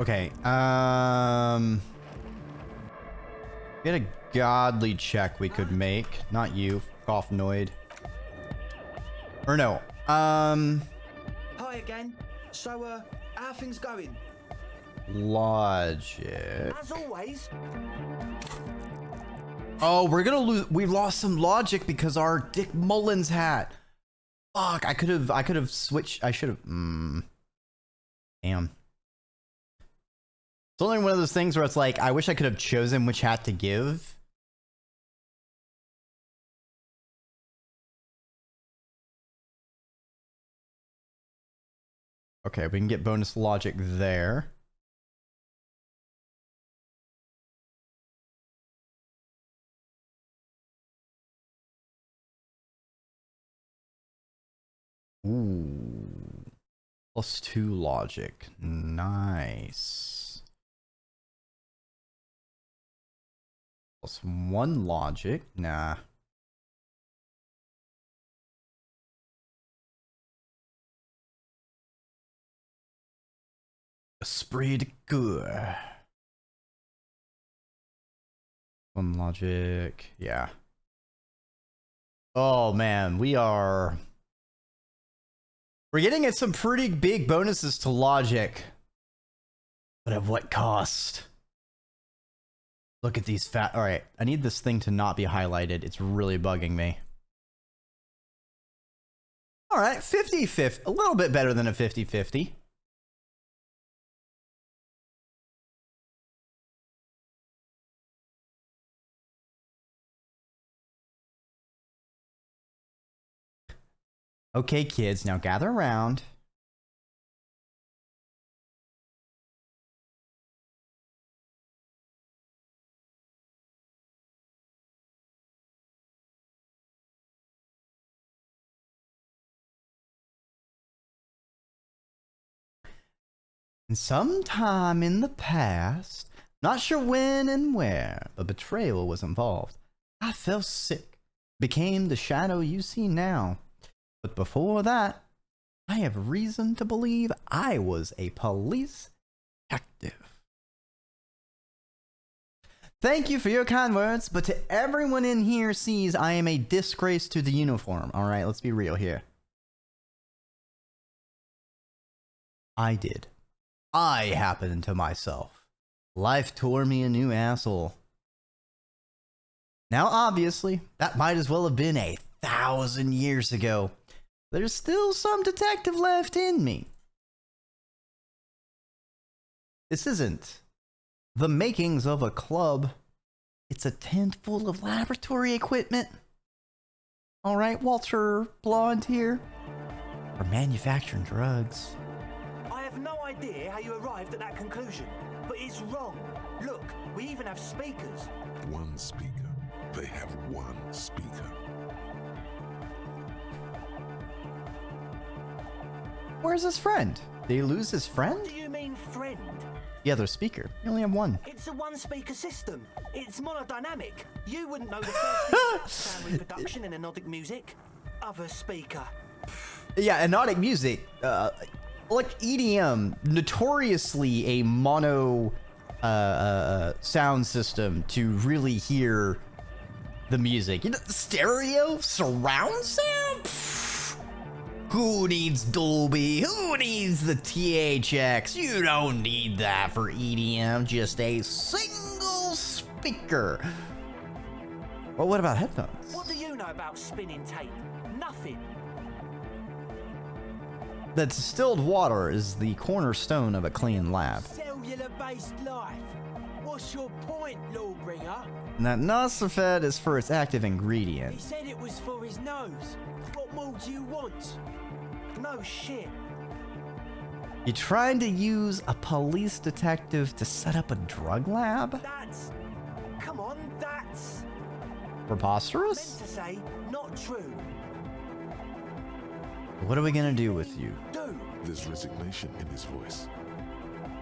Okay. We had a godly check we could make. Not you, Goffnoid. Or no. Hi again. So, how are things going? Logic. As always. Oh, we're gonna lose. We lost some logic because our Dick Mullins hat. Fuck! I could have switched. I should have. Damn. It's only one of those things where it's like, I wish I could have chosen which hat to give. Okay, we can get bonus logic there. Ooh. +2 logic. Nice. +1 logic. Nah. Esprit de good. 1 logic. Yeah. Oh man, we're getting at some pretty big bonuses to logic. But at what cost? Look at these fat. All right, I need this thing to not be highlighted. It's really bugging me. All right, 50-50. A little bit better than a 50-50. Okay, kids, now gather around. And sometime in the past, not sure when and where, but betrayal was involved. I fell sick, became the shadow you see now. But before that, I have reason to believe I was a police detective. Thank you for your kind words, but to everyone in here sees I am a disgrace to the uniform. All right, let's be real here. I did. I happened to myself. Life tore me a new asshole. Now, obviously, that might as well have been 1,000 years ago. There's still some detective left in me. This isn't the makings of a club. It's a tent full of laboratory equipment. All right, Walter Blonde here. For manufacturing drugs. I have no idea how you arrived at that conclusion, but it's wrong. Look, we even have speakers. One speaker. They have one speaker. Where's his friend? Did he lose his friend? What do you mean, friend? The other speaker. You only have one. It's a one-speaker system. It's monodynamic. You wouldn't know the first thing about sound reproduction in anodic music. Other speaker. Yeah, anodic music. Like EDM, notoriously a mono sound system to really hear the music. You know, stereo surround sound. Who needs Dolby? Who needs the THX? You don't need that for EDM. Just a single speaker. Well, what about headphones? What do you know about spinning tape? Nothing. That distilled water is the cornerstone of a clean lab. Cellular-based life. What's your point, Lawbringer? And that Nosafed is for its active He ingredient. said it was for his nose. What more do you want? No shit. You trying to use a police detective to set up a drug lab? That's... Come on, that's... Meant Preposterous? to say, not true. What are we gonna do with you? Do. There's resignation in his voice.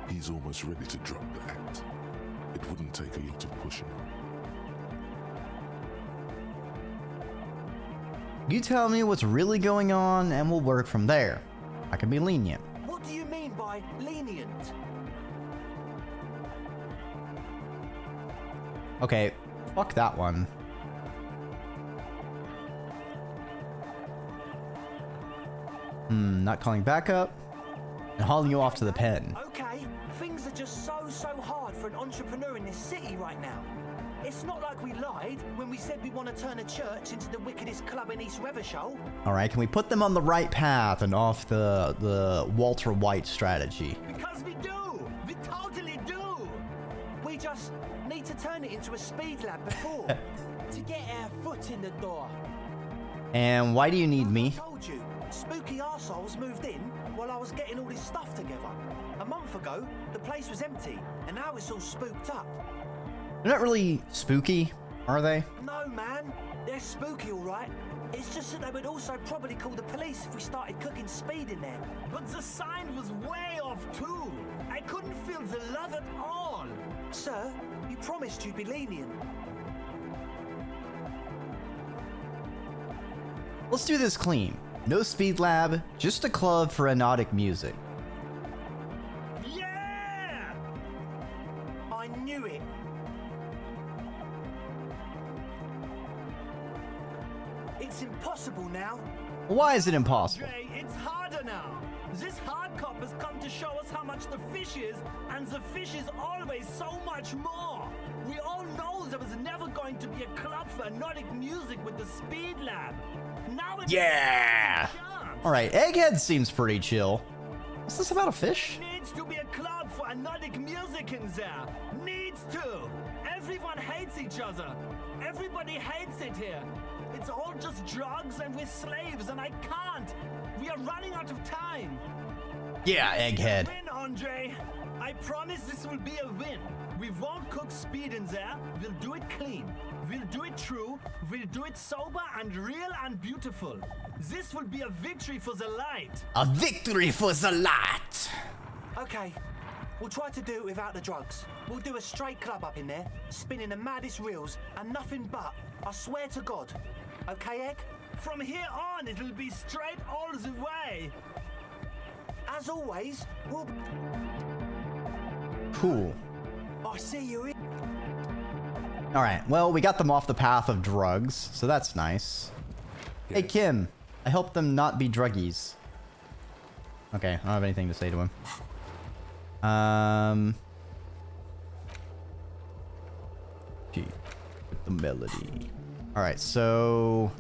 He's almost ready to drop the act. It wouldn't take a lot of pushing. You tell me what's really going on and we'll work from there. I can be lenient. What do you mean by lenient? Okay, fuck that one. Not calling backup. And hauling you off to the pen. Okay, things are just so hard for an entrepreneur in this city right now. It's not like we lied when we said we want to turn a church into the wickedest club in East Revershoal. Alright, can we put them on the right path and off the Walter White strategy? Because we do! We totally do! We just need to turn it into a speed lab before. to get our foot in the door. And why do you need me? I told you, spooky arseholes moved in while I was getting all this stuff together. A month ago, the place was empty, and now it's all spooked up. They're not really spooky, are they? No, man. They're spooky, all right. It's just that they would also probably call the police if we started cooking speed in there. But the sign was way off, too. I couldn't feel the love at all. Sir, you promised you'd be lenient. Let's do this clean. No speed lab, just a club for hypnotic music. Yeah! I knew it. It's impossible now. Why is it impossible? Dre, it's harder now. This hard cop has come to show us how much the fish is, and the fish is always so much more. We all know there was never going to be a club for hypnotic music with the speed lab. Now it's Yeah! Alright, Egghead seems pretty chill. Is this about a fish? Needs to be a club for hypnotic music in there. Needs to. Everyone hates each other. Everybody hates it here. It's all just drugs and we're slaves and I can't. We are running out of time. Yeah, Egghead. Win, Andre. I promise this will be a win. We won't cook speed in there. We'll do it clean. We'll do it true. We'll do it sober and real and beautiful. This will be a victory for the light. A victory for the light! Okay, we'll try to do it without the drugs. We'll do a straight club up in there, spinning the maddest reels and nothing but, I swear to God. Okay, Egg? From here on, it'll be straight all the way. As always, we'll... Cool. I see you in... Alright, well, we got them off the path of drugs, so that's nice. Hey, Kim. I helped them not be druggies. Okay, I don't have anything to say to him. Gee, with the melody. Alright, so...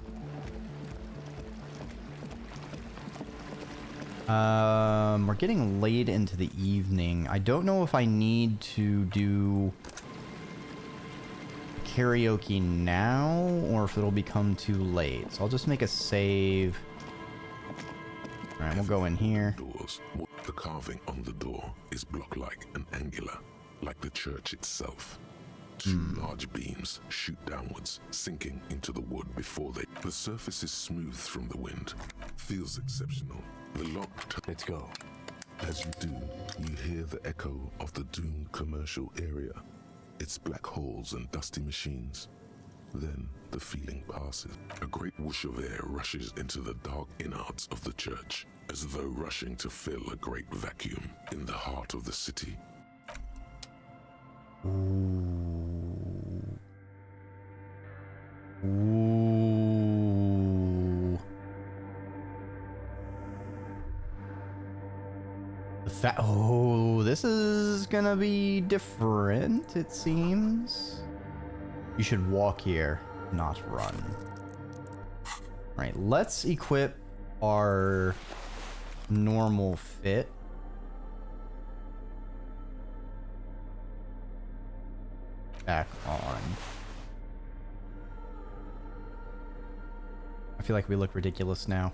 we're getting late into the evening. I don't know if I need to do karaoke now or if it'll become too late. So I'll just make a save. Alright, we'll go in here. Doors. The carving on the door is block-like and angular, like the church itself. Two large beams shoot downwards, sinking into the wood before they... The surface is smooth from the wind. Feels exceptional. The lock... Let's go. As you do, you hear the echo of the doomed commercial area. Its black holes and dusty machines. Then the feeling passes. A great whoosh of air rushes into the dark innards of the church, as though rushing to fill a great vacuum in the heart of the city. Ooh. Oh, this is gonna be different, it seems. You should walk here, not run. Alright, let's equip our normal fit. Back on. I feel like we look ridiculous now.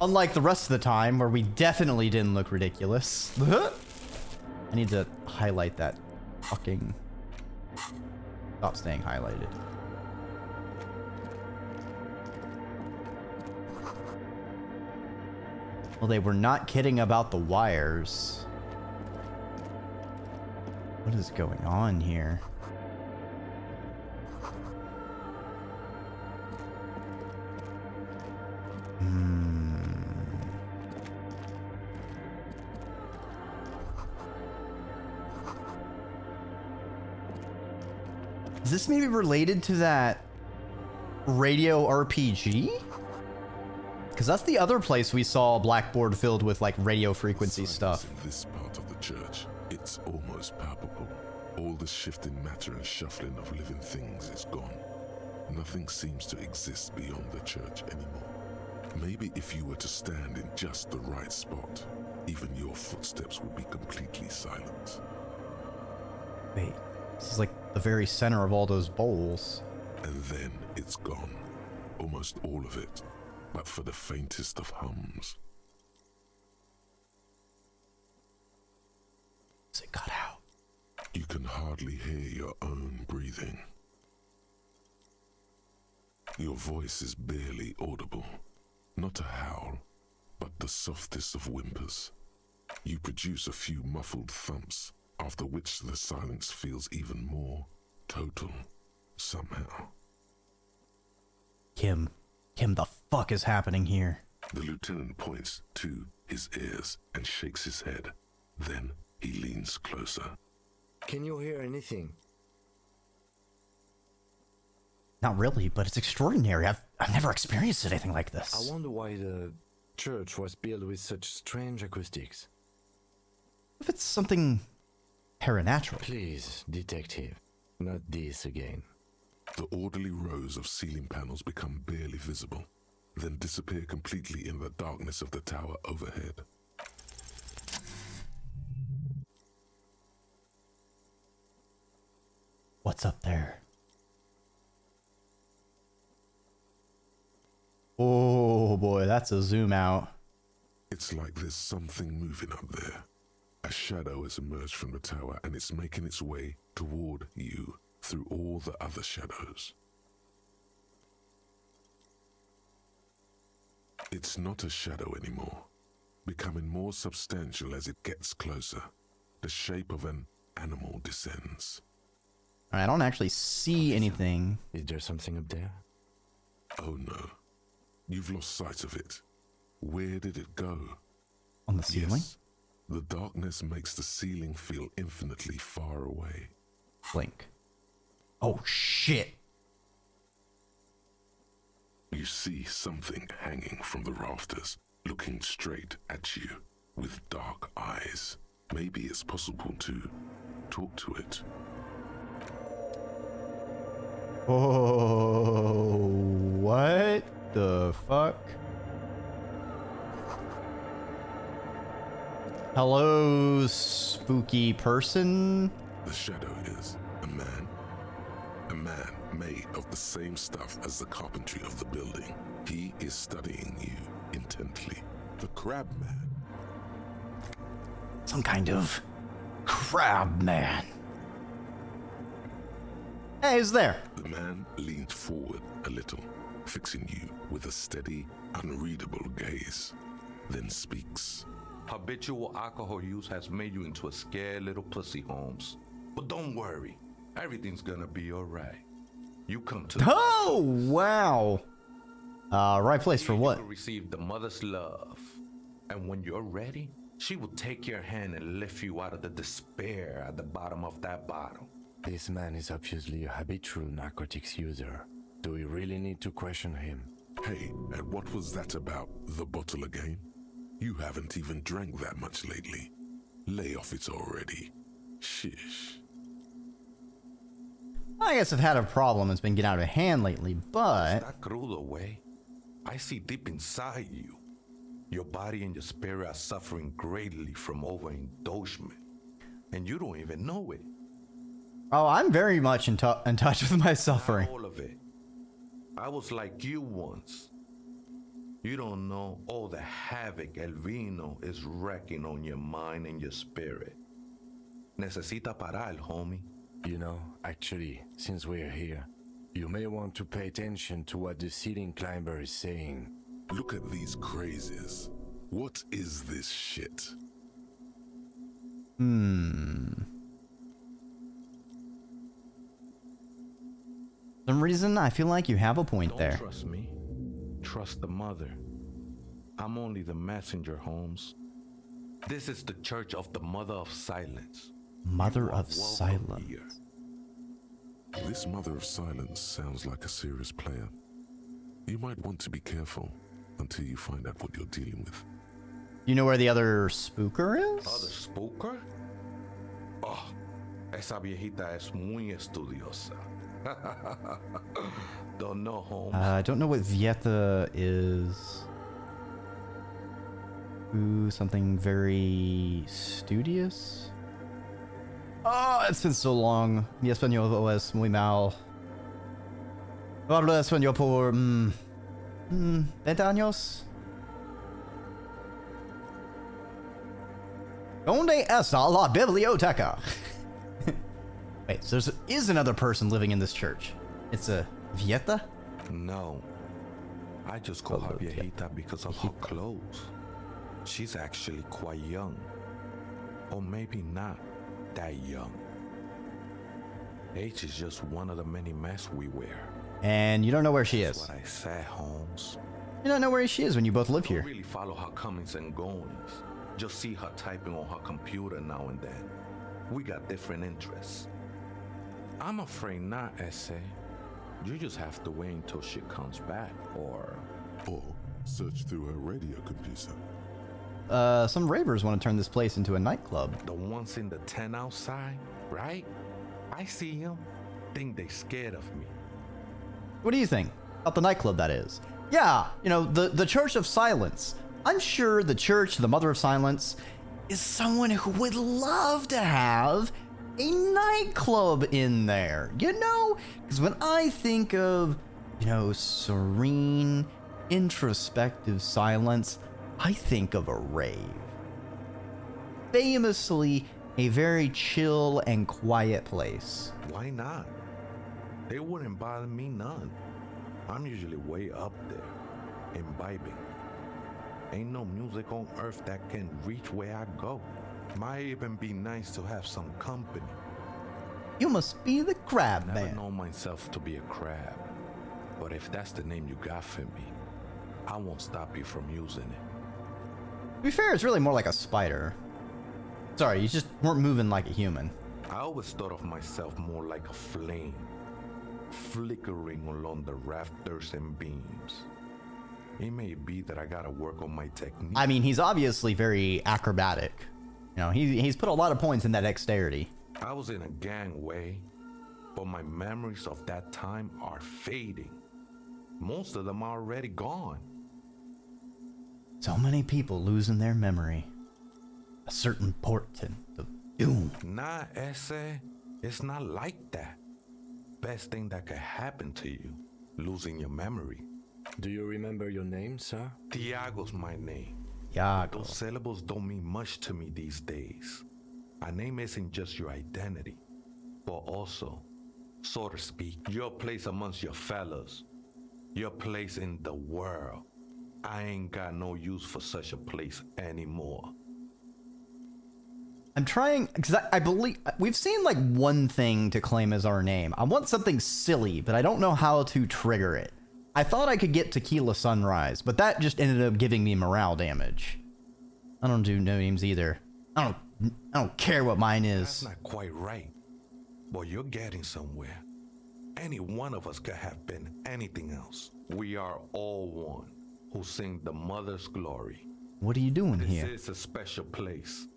Unlike the rest of the time, where we definitely didn't look ridiculous. I need to highlight that fucking... Stop staying highlighted. Well, they were not kidding about the wires. What is going on here? Is this maybe related to that radio RPG? Because that's the other place we saw a blackboard filled with like radio frequency stuff. In this part of the church, it's almost palpable. All the shifting matter and shuffling of living things is gone. Nothing seems to exist beyond the church anymore. Maybe if you were to stand in just the right spot, even your footsteps would be completely silent. Wait, this is like the very center of all those bowls. And then it's gone. Almost all of it, but for the faintest of hums. Is it cut out? You can hardly hear your own breathing. Your voice is barely audible. Not a howl, but the softest of whimpers. You produce a few muffled thumps, after which the silence feels even more total, somehow. Kim, the fuck is happening here? The lieutenant points to his ears and shakes his head. Then he leans closer. Can you hear anything? Not really, but it's extraordinary. I've never experienced anything like this. I wonder why the church was built with such strange acoustics. If it's something paranatural. Please, detective, not this again. The orderly rows of ceiling panels become barely visible, then disappear completely in the darkness of the tower overhead. What's up there? Oh boy, that's a zoom out. It's like there's something moving up there. A shadow has emerged from the tower and it's making its way toward you through all the other shadows. It's not a shadow anymore, becoming more substantial as it gets closer. The shape of an animal descends. I don't actually see anything. Is there something up there? Oh no, you've lost sight of it. Where did it go? On the ceiling? Yes, the darkness makes the ceiling feel infinitely far away. Blink. Oh shit. You see something hanging from the rafters, looking straight at you with dark eyes. Maybe it's possible to talk to it. Oh, what the fuck? Hello, spooky person. The shadow is a man made of the same stuff as the carpentry of the building. He is studying you intently. The crab man. Some kind of crab man. Hey, he's there. The man leans forward a little, fixing you with a steady, unreadable gaze, then speaks. Habitual alcohol use has made you into a scared little pussy, Holmes. But don't worry, everything's gonna be alright. You come to Oh, wow. Right place for what? You will receive the mother's love. And when you're ready, she will take your hand and lift you out of the despair at the bottom of that bottle. This man is obviously a habitual narcotics user. Do we really need to question him? Hey, and what was that about the bottle again? You haven't even drank that much lately. Lay off it already. Shish. I guess I've had a problem. It's been getting out of hand lately, but... That crudo way. I see deep inside you. Your body and your spirit are suffering greatly from overindulgence. And you don't even know it. Oh, I'm very much in touch with my suffering. Not all of it. I was like you once. You don't know all the havoc El Vino is wrecking on your mind and your spirit. Necesita parar, homie. You know, actually, since we're here, you may want to pay attention to what the ceiling climber is saying. Look at these crazies. What is this shit? Some reason I feel like you have a point Don't there. trust me. Trust the mother. I'm only the messenger, Holmes. This is the Church of the Mother of Silence. Mother You are of welcome Silence. here. This Mother of Silence sounds like a serious player. You might want to be careful until you find out what you're dealing with. You know where the other spooker is? Other spooker? Oh, esa viejita es muy estudiosa. Don't know, Holmes. I don't know what Vieta is. Ooh, something very studious? Oh, it's been so long. Mi español es muy mal. Hablo español por 20 años. ¿Dónde está la biblioteca? Wait, so there is another person living in this church. It's a Vieta? No. I just call her viejita because of her clothes. She's actually quite young. Or maybe not that young. Age is just one of the many masks we wear. And you don't know where she That's is. what I said, Holmes. You don't know where she is when you both live Don't here. really follow her comings and goings. Just see her typing on her computer now and then. We got different interests. I'm afraid not, Essay. You just have to wait until she comes back, or search through her radio computer. Some ravers want to turn this place into a nightclub. the ones in the tent outside, right? I see them. Think they scared of me. What do you think? About the nightclub, that is. Yeah, you know, the Church of Silence. I'm sure the Church, the Mother of Silence, is someone who would love to have a nightclub in there. You know? Because when I think of, you know, serene, introspective silence, I think of a rave. Famously, a very chill and quiet place. Why not? They wouldn't bother me none. I'm usually way up there, imbibing. Ain't no music on earth that can reach where I go. Might even be nice to have some company. You must be the crab Never man. known myself to be a crab. But if that's the name you got for me, I won't stop you from using it. To be fair, it's really more like a spider. Sorry, you just weren't moving like a human. I always thought of myself more like a flame, flickering along the rafters and beams. It may be that I gotta work on my technique. I mean, he's obviously very acrobatic. You know, he's put a lot of points in that dexterity. I was in a gangway, but my memories of that time are fading. Most of them are already gone. So many people losing their memory. A certain portent of doom. Nah, Ese, it's not like that. Best thing that could happen to you, losing your memory. Do you remember your name, sir? Tiago's my name. Iago. Those syllables don't mean much to me these days. A name isn't just your identity, but also, so to speak, your place amongst your fellas, your place in the world. I ain't got no use for such a place anymore. I'm trying, because I believe, we've seen like one thing to claim as our name. I want something silly, but I don't know how to trigger it. I thought I could get Tequila Sunrise, but that just ended up giving me morale damage. I don't do names either. I don't care what mine That's is. not quite right, but you're getting somewhere. Any one of us could have been anything else. We are all one who sing the mother's glory. What are you doing This here? is a special place.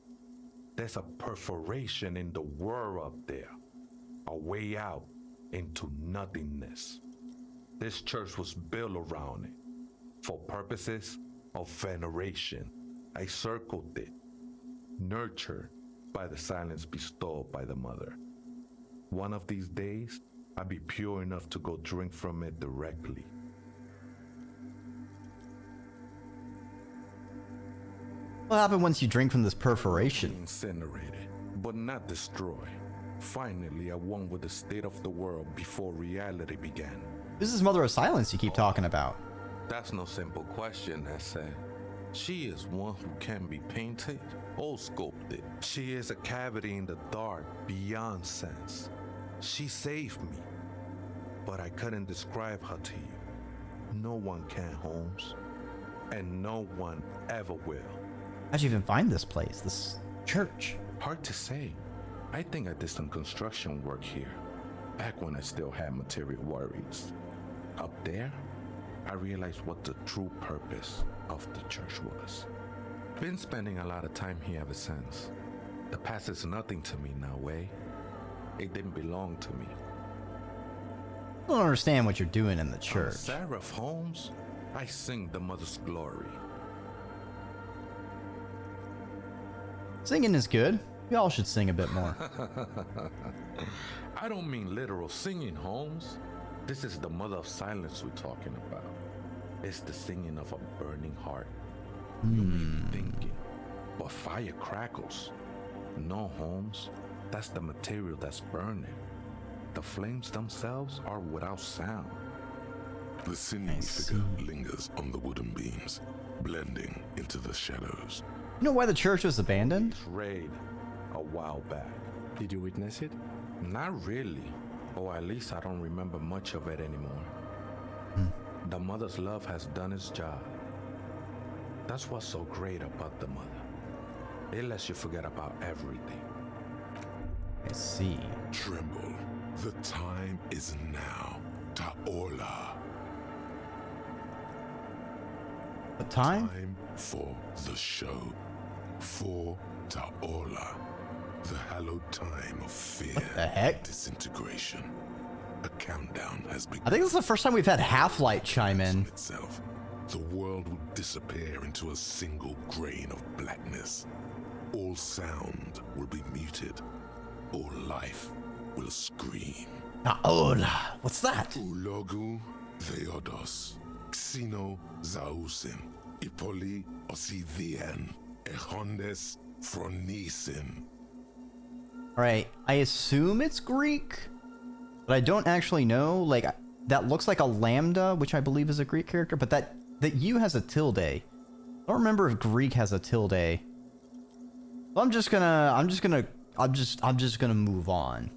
There's a perforation in the world up there, a way out into nothingness. This church was built around it for purposes of veneration. I circled it, nurtured by the silence bestowed by the mother. One of these days, I'll be pure enough to go drink from it directly. What happened once you drink from this perforation? Incinerated, but not destroyed. Finally, I won with the state of the world before reality began. This is Mother of Silence you keep talking about. That's no simple question, Ese. She is one who can be painted or sculpted. She is a cavity in the dark beyond sense. She saved me, but I couldn't describe her to you. No one can, Holmes, and no one ever will. How'd you even find this place, this church? Hard to say. I think I did some construction work here. back when I still had material worries. Up there, I realized what the true purpose of the church was. Been spending a lot of time here ever since. The past is nothing to me now, eh? It didn't belong to me. I don't understand what you're doing in the church. Seraph Holmes, I sing the Mother's glory. Singing is good. We all should sing a bit more. I don't mean literal singing, Holmes. This is the mother of silence we're talking about. It's the singing of a burning heart. You may be thinking, but fire crackles. No, Holmes. That's the material that's burning. The flames themselves are without sound. The sinewy figure lingers on the wooden beams, blending into the shadows. You know why the church was abandoned? It's raid a while back. Did you witness it? Not really. Or at least I don't remember much of it anymore. The mother's love has done its job. That's what's so great about the mother. It lets you forget about everything. I see. Tremble. The time is now. Ta'ola. The time? Time for the show. For Ta'ola. The hallowed time of fear What the heck? and disintegration. A countdown has begun. I think this is the first time we've had Half-Light chime in. Itself. The world will disappear into a single grain of blackness. All sound will be muted. All life will scream. Ta'ola. What's that? Ulogu Theodos, Xeno Zausin, Ipoli Osithien, Echondes Phronisen. Alright, I assume it's Greek, but I don't actually know. Like, that looks like a lambda, which I believe is a Greek character, but that U has a tilde. I don't remember if Greek has a tilde. So I'm just gonna move on.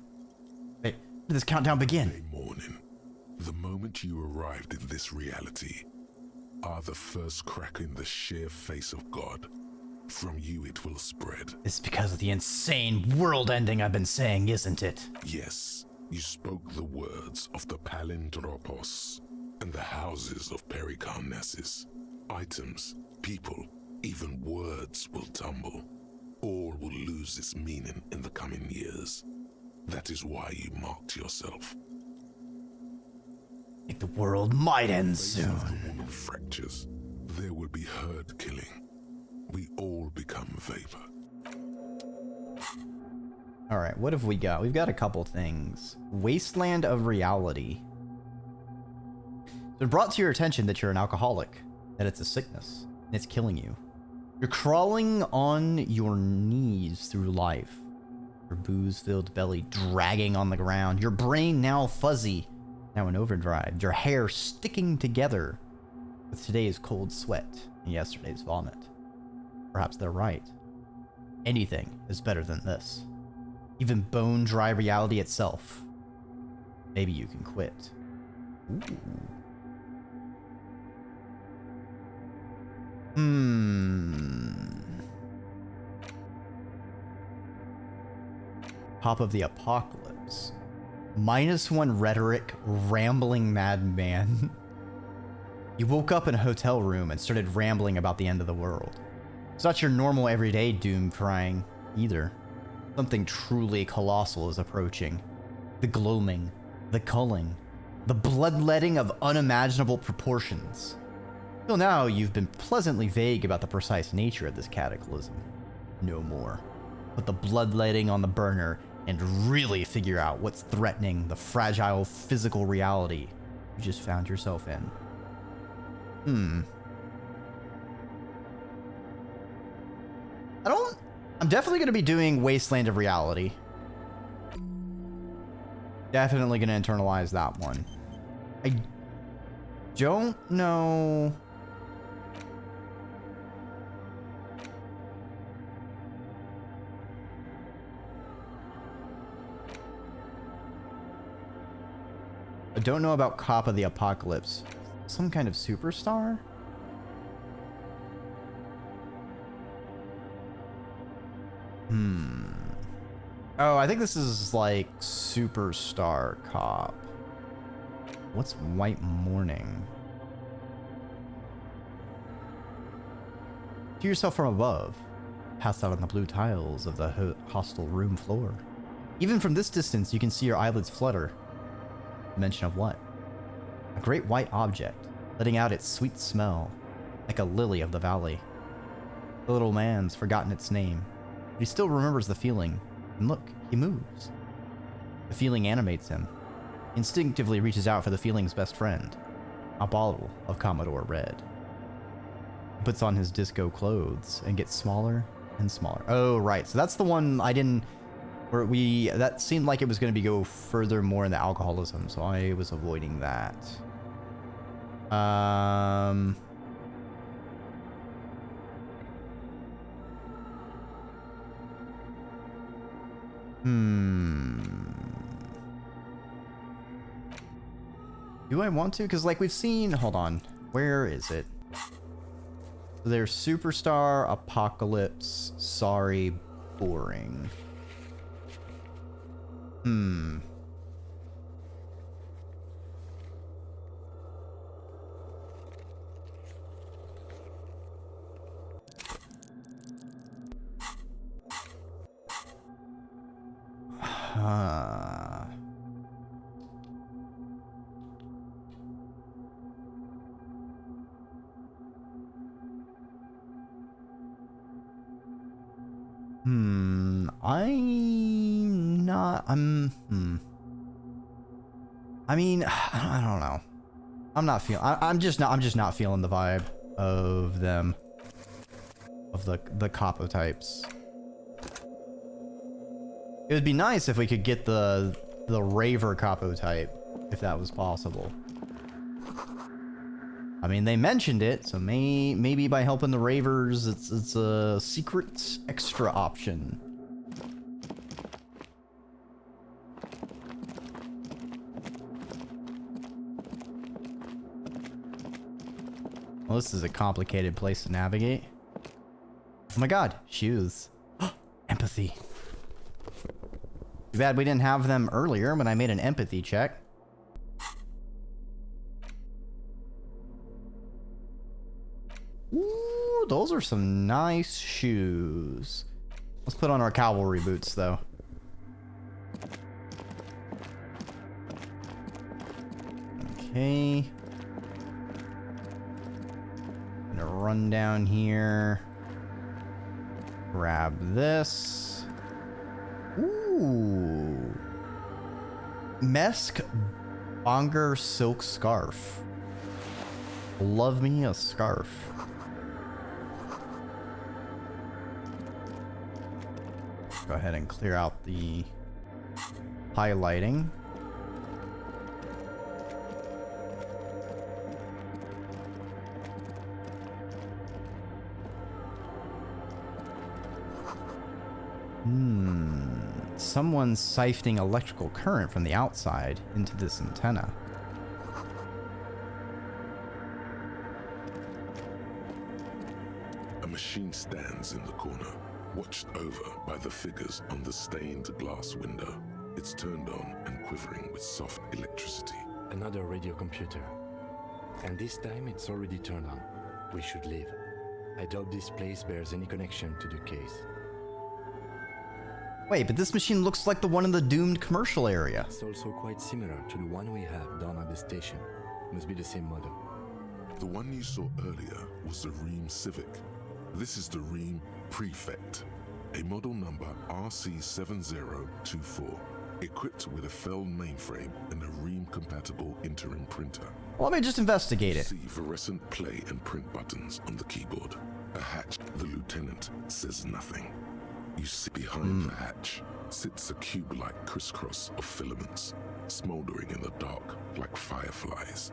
Wait, let this countdown begin. Monday morning, the moment you arrived in this reality, are the first crack in the sheer face of God. From you it will spread. It's because of the insane world ending I've been saying, isn't it? Yes, you spoke the words of the Palindropos and the houses of Pericarnassus. Items, people, even words will tumble. All will lose its meaning in the coming years. That is why you marked yourself. Like the world might end soon. The woman fractures. There will be herd killing. We all become vapor. All right, what have we got? We've got a couple things. Wasteland of Reality. It's been brought to your attention that you're an alcoholic, that it's a sickness, and it's killing you. You're crawling on your knees through life, your booze-filled belly dragging on the ground, your brain now fuzzy, now in overdrive, your hair sticking together with today's cold sweat and yesterday's vomit. Perhaps they're right. Anything is better than this. Even bone-dry reality itself. Maybe you can quit. Ooh. Top of the Apocalypse. -1 rhetoric, rambling madman. You woke up in a hotel room and started rambling about the end of the world. It's not your normal everyday doom crying, either. Something truly colossal is approaching. The gloaming, the culling, the bloodletting of unimaginable proportions. Till now, you've been pleasantly vague about the precise nature of this cataclysm. No more. Put the bloodletting on the burner and really figure out what's threatening the fragile physical reality you just found yourself in. I'm definitely going to be doing Wasteland of Reality. Definitely going to internalize that one. I don't know. I don't know about Cop of the Apocalypse. Some kind of superstar? Oh, I think this is like Superstar Cop. What's White Morning? To yourself from above. Pass out on the blue tiles of the hostel room floor. Even from this distance, you can see your eyelids flutter. Mention of what? A great white object, letting out its sweet smell, like a lily of the valley. The little man's forgotten its name, but he still remembers the feeling. And look, he moves. The feeling animates him. He instinctively reaches out for the feeling's best friend, a bottle of Commodore Red. He puts on his disco clothes and gets smaller and smaller. Oh, right. So that's the one I didn't... Where that seemed like it was going to go further more in the alcoholism, so I was avoiding that. Do I want to? Because, like, we've seen... Hold on. Where is it? There's Superstar, Apocalypse, Sorry, Boring. I mean, I don't know. I'm just not feeling the vibe of them. Of the capo types. It would be nice if we could get the raver capo type, if that was possible. I mean, they mentioned it, so maybe by helping the ravers, it's a secret extra option. Well, this is a complicated place to navigate. Oh my god, shoes. Empathy. Too bad we didn't have them earlier when I made an empathy check. Ooh, those are some nice shoes. Let's put on our cavalry boots, though. Okay. Gonna run down here. Grab this. Ooh. Mesk Bonger Silk Scarf. Love me a scarf. Go ahead and clear out the highlighting. Someone's siphoning electrical current from the outside into this antenna. A machine stands in the corner, watched over by the figures on the stained glass window. It's turned on and quivering with soft electricity. Another radio computer. And this time it's already turned on. We should leave. I doubt this place bears any connection to the case. Wait, but this machine looks like the one in the doomed commercial area. It's also quite similar to the one we have down at the station. Must be the same model. The one you saw earlier was the Ream Civic. This is the Ream Prefect, a model number RC7024, equipped with a Feld mainframe and a Ream-compatible interim printer. Well, let me just investigate it. See fluorescent play and print buttons on the keyboard. A hatch. The lieutenant says nothing. You see behind the hatch sits a cube-like crisscross of filaments, smoldering in the dark like fireflies.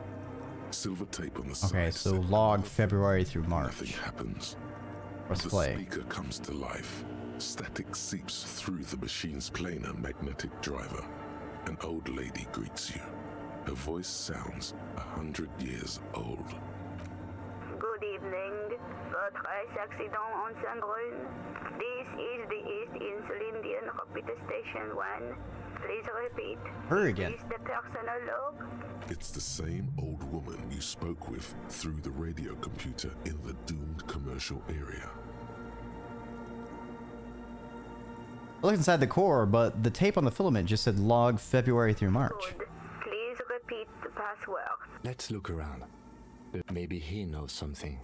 Silver tape on the side. Okay, so log February through March. Nothing happens. Press The play. speaker comes to life. Static seeps through the machine's planar magnetic driver. An old lady greets you. Her voice sounds 100 years old. Good Good evening. Votre accident on Sandrun. This is the East Insulindian Repeater Station 1. Please repeat. Her again. Is the personal log? It's the same old woman you spoke with through the radio computer in the doomed commercial area. I looked inside the core, but the tape on the filament just said log February through March. Good. Please repeat the password. Let's look around. Maybe he knows something.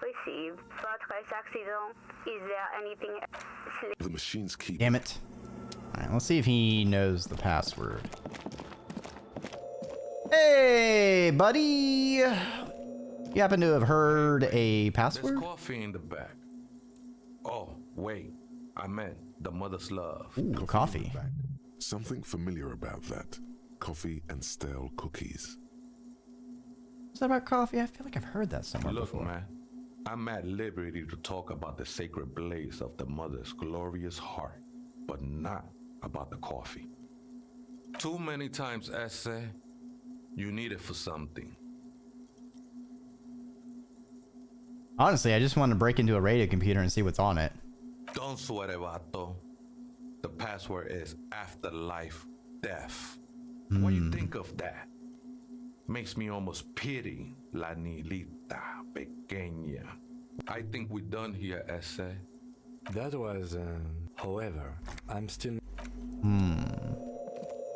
Received. Votre accident. Is there anything else? The machine's key. Damn it. Alright, let's see if he knows the password. Hey, buddy! You happen to have heard a password? There's coffee in the back. Oh, wait. I meant the mother's love. Ooh, coffee. Back. Something familiar about that. Coffee and stale cookies. Is that about coffee? I feel like I've heard that somewhere Look, before. man. I'm at liberty to talk about the sacred blaze of the mother's glorious heart, but not about the coffee. Too many times, Esse, you need it for something. Honestly, I just want to break into a radio computer and see what's on it. Don't sweat it, vato. The password is afterlife death. When you think of that, makes me almost pity La Nilita Pequeña. I think we're done here, Esse. That was, however, I'm still...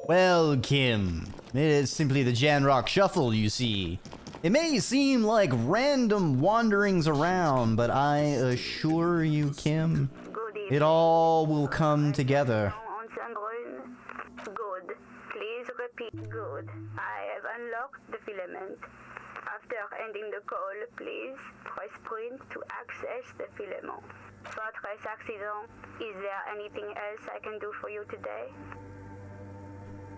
Well, Kim, it is simply the Jan Rock Shuffle, you see. It may seem like random wanderings around, but I assure you, Kim, Good evening. it all will come together. On Sandrun. Good. Please repeat. Good. I have unlocked the filament. After ending the call, please press print to access the filament. Votre accident. Is there anything else I can do for you today?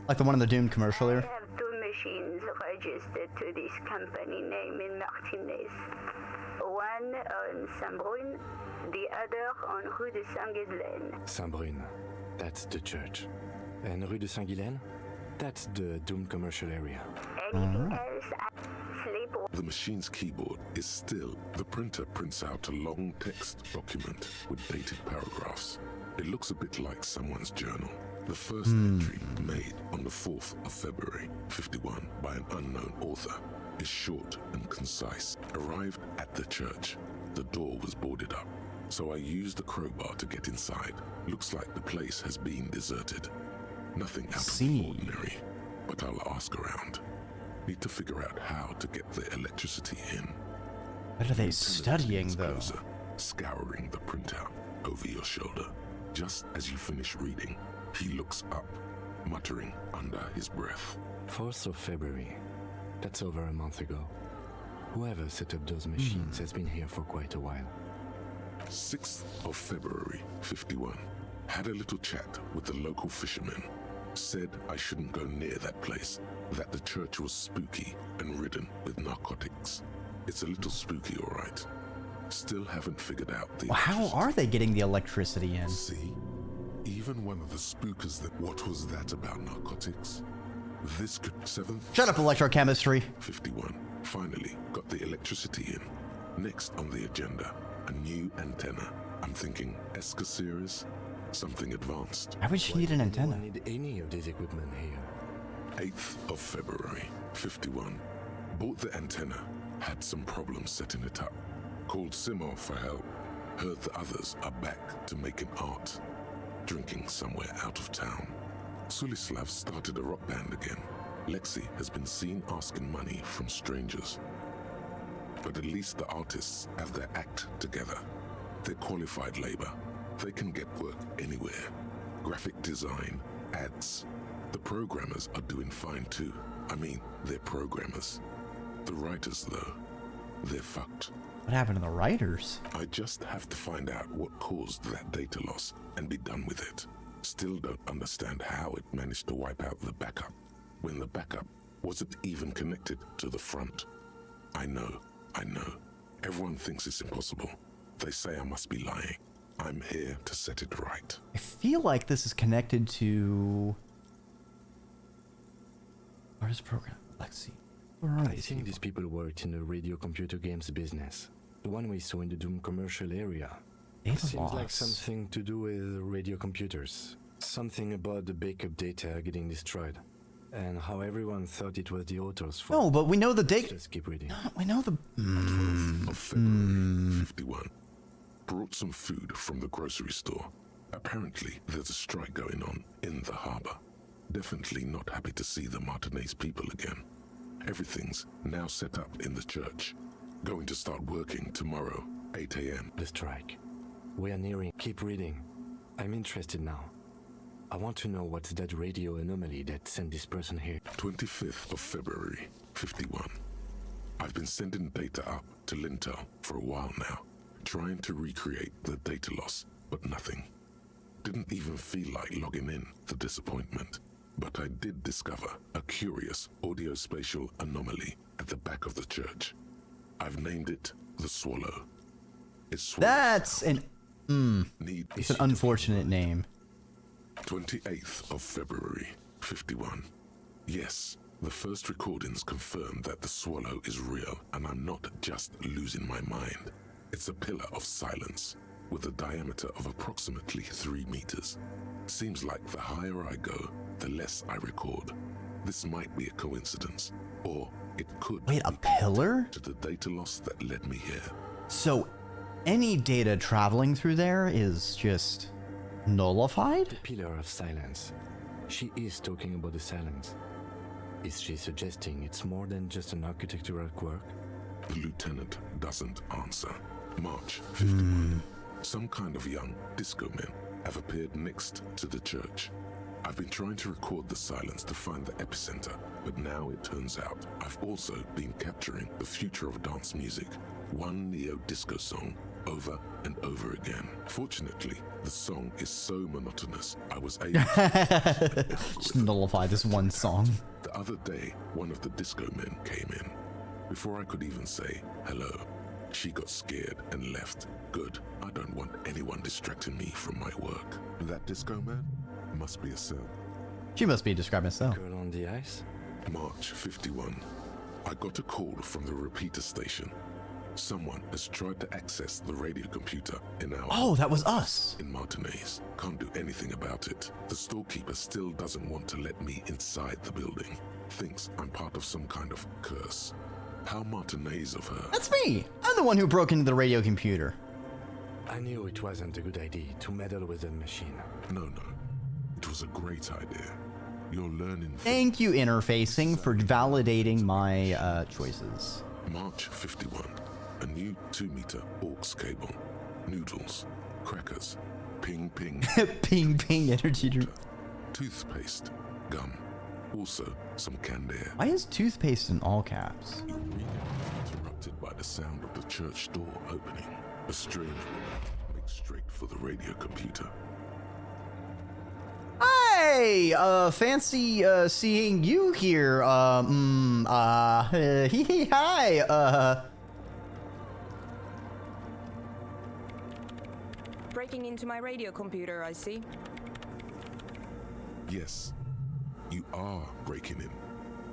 Like the one in the Doomed commercial I here. have two machines registered to this company name in Martinez. One on Saint-Brun, the other on Rue de Saint-Ghislaine. Saint-Brun. That's the church. And Rue de Saint-Ghilaine? That's the doomed commercial area. Anything else? Sleep. The machine's keyboard is still. The printer prints out a long text document with dated paragraphs. It looks a bit like someone's journal. The first entry, made on the 4th of February, 51, by an unknown author, is short and concise. Arrived at the church. The door was boarded up, so I used the crowbar to get inside. Looks like the place has been deserted. Nothing out of the ordinary, but I'll ask around. Need to figure out how to get the electricity in. What are they studying, Leans though? closer, scouring the printout over your shoulder. Just as you finish reading, he looks up, muttering under his breath. 4th of February. That's over a month ago. Whoever set up those machines has been here for quite a while. 6th of February, 51. Had a little chat with the local fishermen. Said I shouldn't go near that place, that the church was spooky and ridden with narcotics. It's a little spooky, all right. Still haven't figured out the... Well, how are they getting the electricity in? See? Even one of the spookers that... What was that about narcotics? This could... 7th... Shut up, electrochemistry. 51. Finally, got the electricity in. Next on the agenda, a new antenna. I'm thinking ESCA series, something advanced. Why would she need an I antenna? don't need any of this equipment here. 8th of February, 51. Bought the antenna, had some problems setting it up. Called Simo for help. Heard the others are back to making art. Drinking somewhere out of town. Sulislav started a rock band again. Lexi has been seen asking money from strangers. But at least the artists have their act together. They're qualified labor. They can get work anywhere. Graphic design, ads. The programmers are doing fine too. I mean, they're programmers. The writers, though, they're fucked. What happened to the writers? I just have to find out what caused that data loss and be done with it. Still don't understand how it managed to wipe out the backup, when the backup wasn't even connected to the front. I know. Everyone thinks it's impossible. They say I must be lying. I'm here to set it right. I feel like this is connected to... Where's the program? Let's see. I think these people worked in the radio computer games business. The one we saw in the Doom commercial area. Data Seems like loss. something to do with radio computers. Something about the backup data getting destroyed. And how everyone thought it was the author's fault. No, but we know the date. Just keep reading. We know the. 12th of February 51. Brought some food from the grocery store. Apparently, there's a strike going on in the harbor. Definitely not happy to see the Martinez people again. Everything's now set up in the church. Going to start working tomorrow, 8 a.m. The strike. We are nearing. Keep reading. I'm interested now. I want to know what's that radio anomaly that sent this person here. 25th of February 51. I've been sending data up to Lintel for a while now, trying to recreate the data loss, but nothing. Didn't even feel like logging in, the disappointment. But I did discover a curious audio-spatial anomaly at the back of the church. I've named it the Swallow. It's That's an. need It's an unfortunate name. 28th of February 51. Yes, the first recordings confirm that the Swallow is real, and I'm not just losing my mind. It's a pillar of silence with a diameter of approximately 3 meters. Seems like the higher I go, the less I record. This might be a coincidence, or it could Wait, a pillar? to the data loss that led me here. So, any data traveling through there is just nullified? The pillar of silence. She is talking about the silence. Is she suggesting it's more than just an architectural quirk? The lieutenant doesn't answer. March 51. Some kind of young disco men have appeared next to the church. I've been trying to record the silence to find the epicenter, but now it turns out I've also been capturing the future of dance music, one neo-disco song over and over again. Fortunately, the song is so monotonous, I was able to Just nullify this one song. The other day, one of the disco men came in. Before I could even say hello, she got scared and left. Good. I don't want anyone distracting me from my work. That disco man must be a cell. She must be describing herself. Girl on the ice? March 51. I got a call from the repeater station. Someone has tried to access the radio computer in our Oh, that was us. in Martinez. Can't do anything about it. The storekeeper still doesn't want to let me inside the building. Thinks I'm part of some kind of curse. How Martinez of her. That's me. I'm the one who broke into the radio computer. I knew it wasn't a good idea to meddle with the machine. No. It was a great idea. You're learning. Thank you, Interfacing, for validating my choices. March 51. A new 2-meter aux cable. Noodles. Crackers. Ping ping. Ping ping energy drink. Toothpaste. Gum. Also, some canned air. Why is toothpaste in all caps? Your reading was interrupted by the sound of the church door opening. A strange woman makes straight for the radio computer. Hey, fancy seeing you here. Hi. Breaking into my radio computer, I see. Yes, you are breaking in,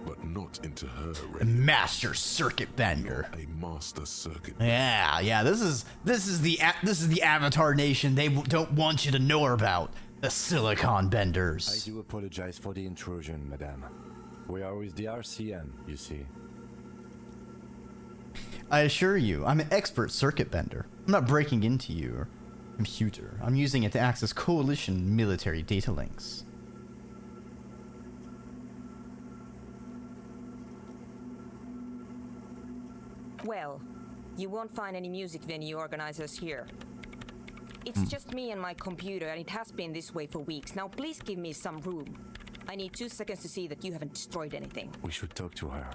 but not into her radio. Master circuit bender. A master circuit. Yeah. This is the Avatar Nation they don't want you to know about. The Silicon I Benders. do apologize for the intrusion, madame. We are with the RCM, you see. I assure you, I'm an expert circuit bender. I'm not breaking into your computer. I'm using it to access coalition military data links. Well, you won't find any music venue organizers here. It's just me and my computer, and it has been this way for weeks. Now please give me some room. I need 2 seconds to see that you haven't destroyed anything. We should talk to her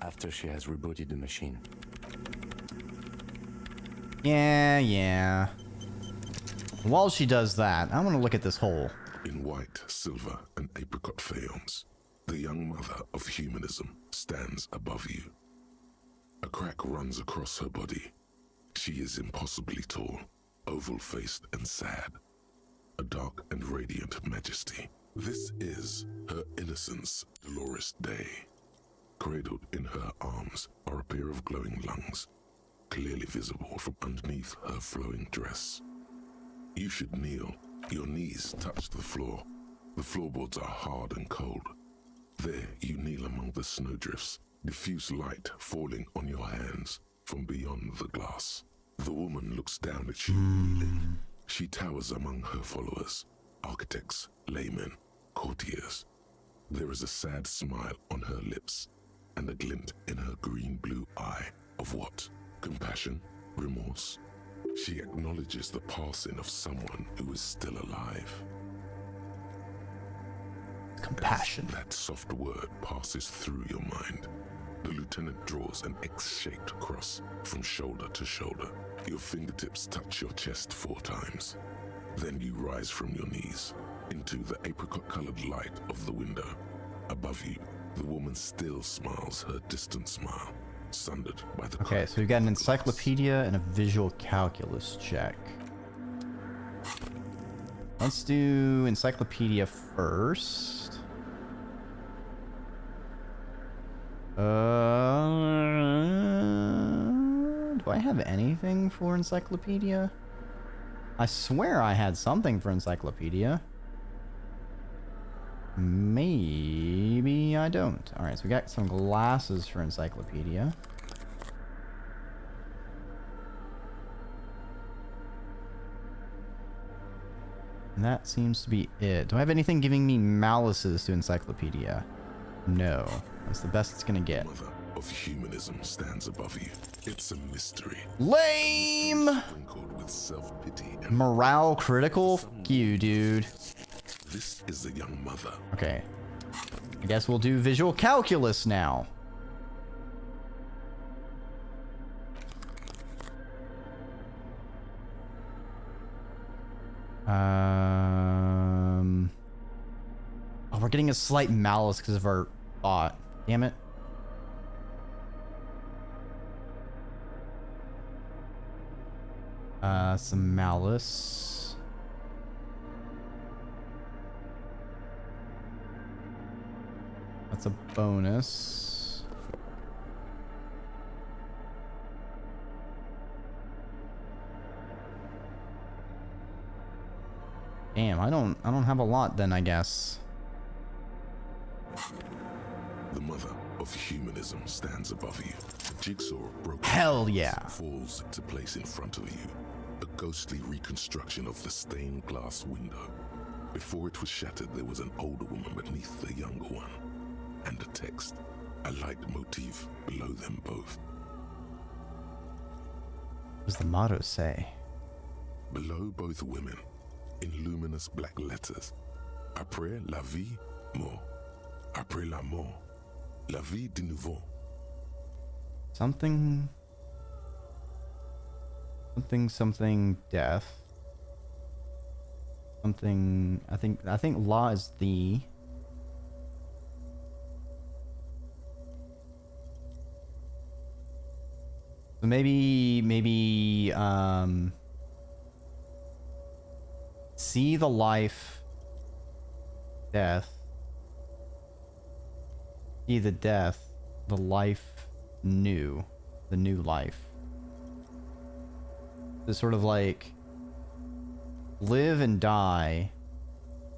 after she has rebooted the machine. Yeah. While she does that, I want to look at this hole. In white, silver, and apricot faience, the young mother of humanism stands above you. A crack runs across her body. She is impossibly tall, oval-faced and sad. A dark and radiant majesty. This is her innocence, Dolores Day. Cradled in her arms are a pair of glowing lungs, clearly visible from underneath her flowing dress. You should kneel. Your knees touch the floor. The floorboards are hard and cold. There you kneel among the snowdrifts, diffuse light falling on your hands from beyond the glass. The woman looks down at you kneeling. She towers among her followers, architects, laymen, courtiers. There is a sad smile on her lips and a glint in her green-blue eye of what? Compassion? Remorse? She acknowledges the passing of someone who is still alive. Compassion. As that soft word passes through your mind, the lieutenant draws an X-shaped cross from shoulder to shoulder. Your fingertips touch your chest 4 times. Then you rise from your knees into the apricot-colored light of the window. Above you, the woman still smiles her distant smile, sundered by the Okay, so we've got an encyclopedia and a visual calculus check. Let's do encyclopedia first. Do I have anything for encyclopedia? I swear I had something for encyclopedia. Maybe I don't. Alright, so we got some glasses for encyclopedia. And that seems to be it. Do I have anything giving me malices to encyclopedia? No. That's the best it's gonna get. Mother of humanism stands above you. It's a mystery. Lame! Sprinkled with self-pity and Morale critical? Fuck you, dude. this is the young mother. Okay. I guess we'll do visual calculus now. Oh, we're getting a slight malice because of our thought. Damn it. Some malice. That's a bonus. Damn, I don't have a lot then, I guess. The mother of humanism stands above you. A jigsaw of broken Hell pieces yeah. falls into place in front of you. A ghostly reconstruction of the stained glass window. Before it was shattered, there was an older woman beneath the younger one. And a text, a light motif below them both. What does the motto say? Below both women, in luminous black letters, après la vie, mort. Après la mort, la vie de nouveau. Something, death. Something, I think law is the. So maybe, see the life, death. See the death, the life new, the new life. It's sort of like live and die,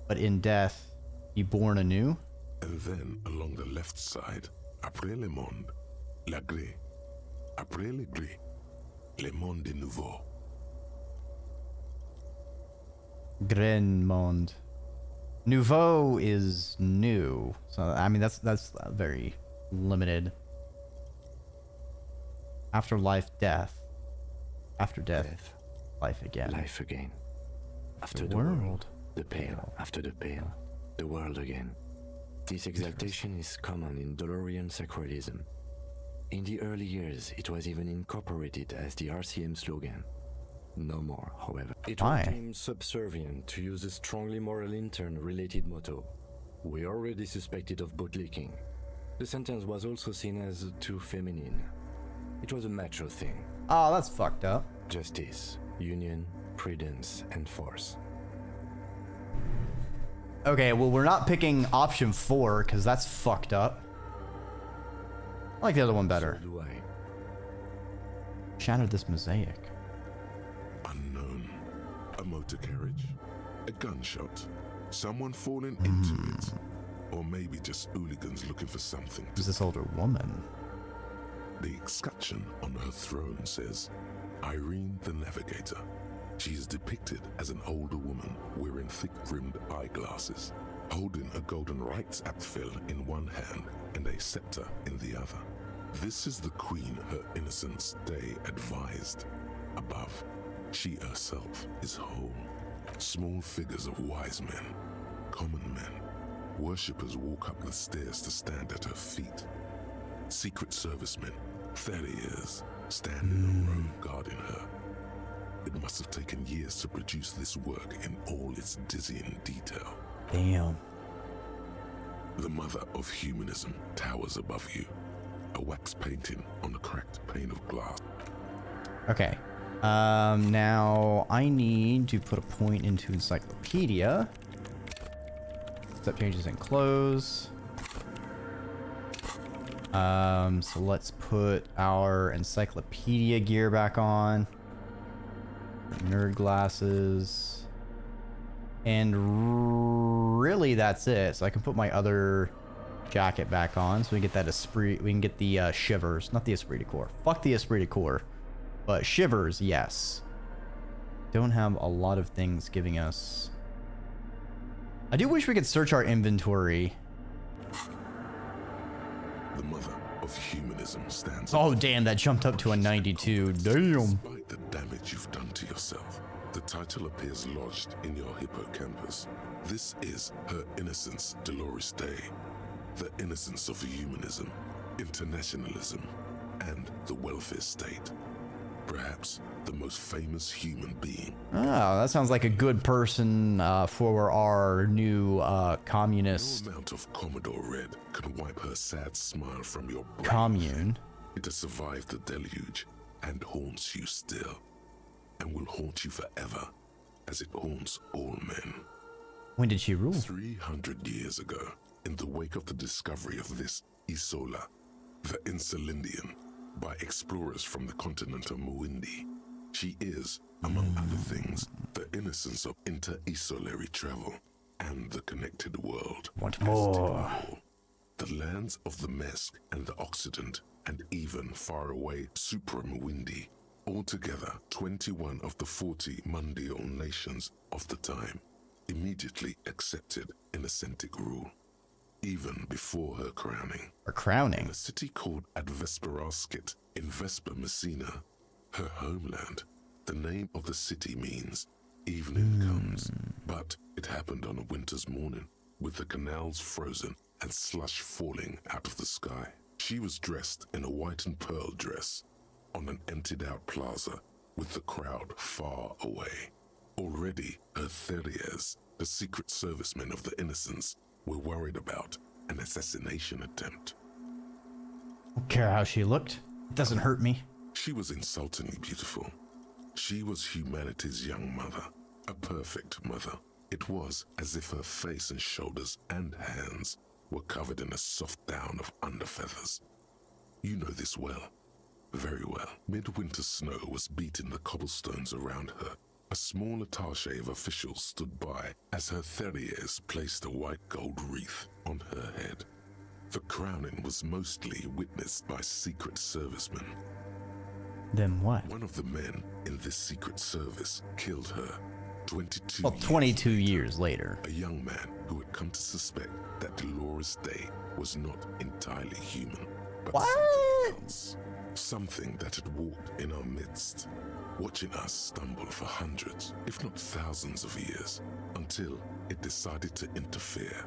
but in death, be born anew. And then along the left side, après le monde, la gré. Après le gré, le monde de nouveau. Grand monde. Nouveau is new, so I mean that's very limited. After life, death. After death, life again. Life again. After The the world. world, the pale. After the pale, the world again. This exaltation is common in Dolorian sacralism. In the early years, it was even incorporated as the RCM slogan. No more, however. It Why? was deemed subservient to use a strongly moral intern-related motto. We already suspected of bootlicking. The sentence was also seen as too feminine. It was a macho thing. Oh, that's fucked up. Justice, union, prudence, and force. Okay, well we're not picking option 4 because that's fucked up. I like the other one better. So do I. Shattered this mosaic. Unknown. A motor carriage? A gunshot? Someone falling into it? Or maybe just hooligans looking for something Who's to... this older woman? The escutcheon on her throne says, Irene the Navigator. She is depicted as an older woman wearing thick-rimmed eyeglasses, holding a golden rights apfel in one hand and a scepter in the other. This is the queen her innocence day advised. Above, she herself is whole. Small figures of wise men, common men, worshippers walk up the stairs to stand at her feet. Secret servicemen, 30 years, stand in a row guarding her. It must have taken years to produce this work in all its dizzying detail. Damn. The mother of humanism towers above you, a wax painting on a cracked pane of glass. Okay. Now I need to put a point into encyclopedia. Step changes and close. So let's put our encyclopedia gear back on. Nerd glasses. And really that's it. So I can put my other jacket back on so we can get that esprit. We can get the shivers, not the esprit de corps. Fuck the esprit de corps. But shivers, yes. Don't have a lot of things giving us. I do wish we could search our inventory. The mother of humanism stands. Oh damn, that jumped up to a 92. Damn. Despite the damage you've done to yourself, the title appears lodged in your hippocampus. This is Her Innocence Dolores Day, the innocence of humanism, internationalism, and the welfare state. Perhaps the most famous human being. Oh, that sounds like a good person for our new communist No amount of Commodore Red can wipe her sad smile from your brain. commune. It has survived the deluge and haunts you still, and will haunt you forever, as it haunts all men. When did she rule? 300 years ago, in the wake of the discovery of this Isola, the Insulindian, by explorers from the continent of Muindi, she is, among other things, the innocence of inter-isolary travel and the connected world. Want As more? did we all. The lands of the Mesk and the Occident, and even faraway Supra-Muindi, altogether 21 of the 40 mundial nations of the time, immediately accepted Innocentic rule, even before her crowning. Or crowning. In a city called Advesperaskit in Vesper Messina, her homeland, the name of the city means evening comes, but it happened on a winter's morning, with the canals frozen and slush falling out of the sky. She was dressed in a white and pearl dress on an emptied-out plaza with the crowd far away. Already, her Theriers, the secret servicemen of the Innocents, were worried about an assassination attempt. Don't care how she looked. It doesn't hurt me. She was insultingly beautiful. She was humanity's young mother, a perfect mother. It was as if her face and shoulders and hands were covered in a soft down of underfeathers. You know this well, very well. Midwinter snow was beating the cobblestones around her. A small attaché of officials stood by as her Theriers placed a white gold wreath on her head. The crowning was mostly witnessed by secret servicemen. Then what? One of the men in this secret service killed her 22 Well, 22 years later. A young man who had come to suspect that Dolores Day was not entirely human, but What? something else. Something that had walked in our midst, watching us stumble for hundreds, if not thousands of years, until it decided to interfere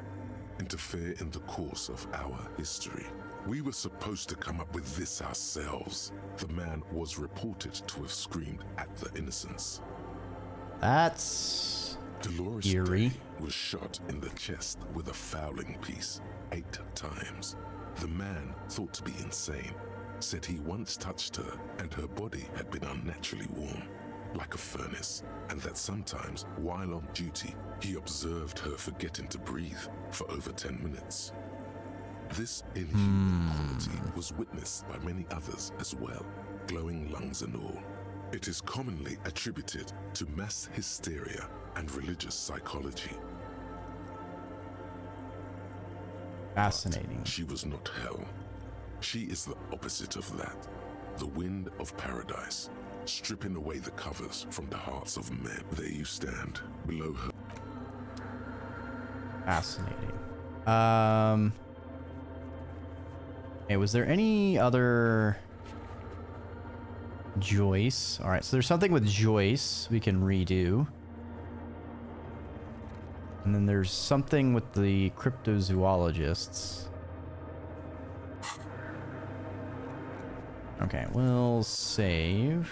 in the course of our history. We were supposed to come up with this ourselves. The man was reported to have screamed at the Innocents. That's Dolores eerie. Day was shot in the chest with a fowling piece 8 times. The man, thought to be insane, said he once touched her and her body had been unnaturally warm, like a furnace, and that sometimes, while on duty, he observed her forgetting to breathe for over 10 minutes. This inhuman quality was witnessed by many others as well, glowing lungs and all. It is commonly attributed to mass hysteria and religious psychology. Fascinating. But she was not hell. She is the opposite of that. The wind of paradise, stripping away the covers from the hearts of men. There you stand, below her. Fascinating. Hey, was there any other Joyce? All right, so there's something with Joyce we can redo. And then there's something with the cryptozoologists. Okay, we'll save.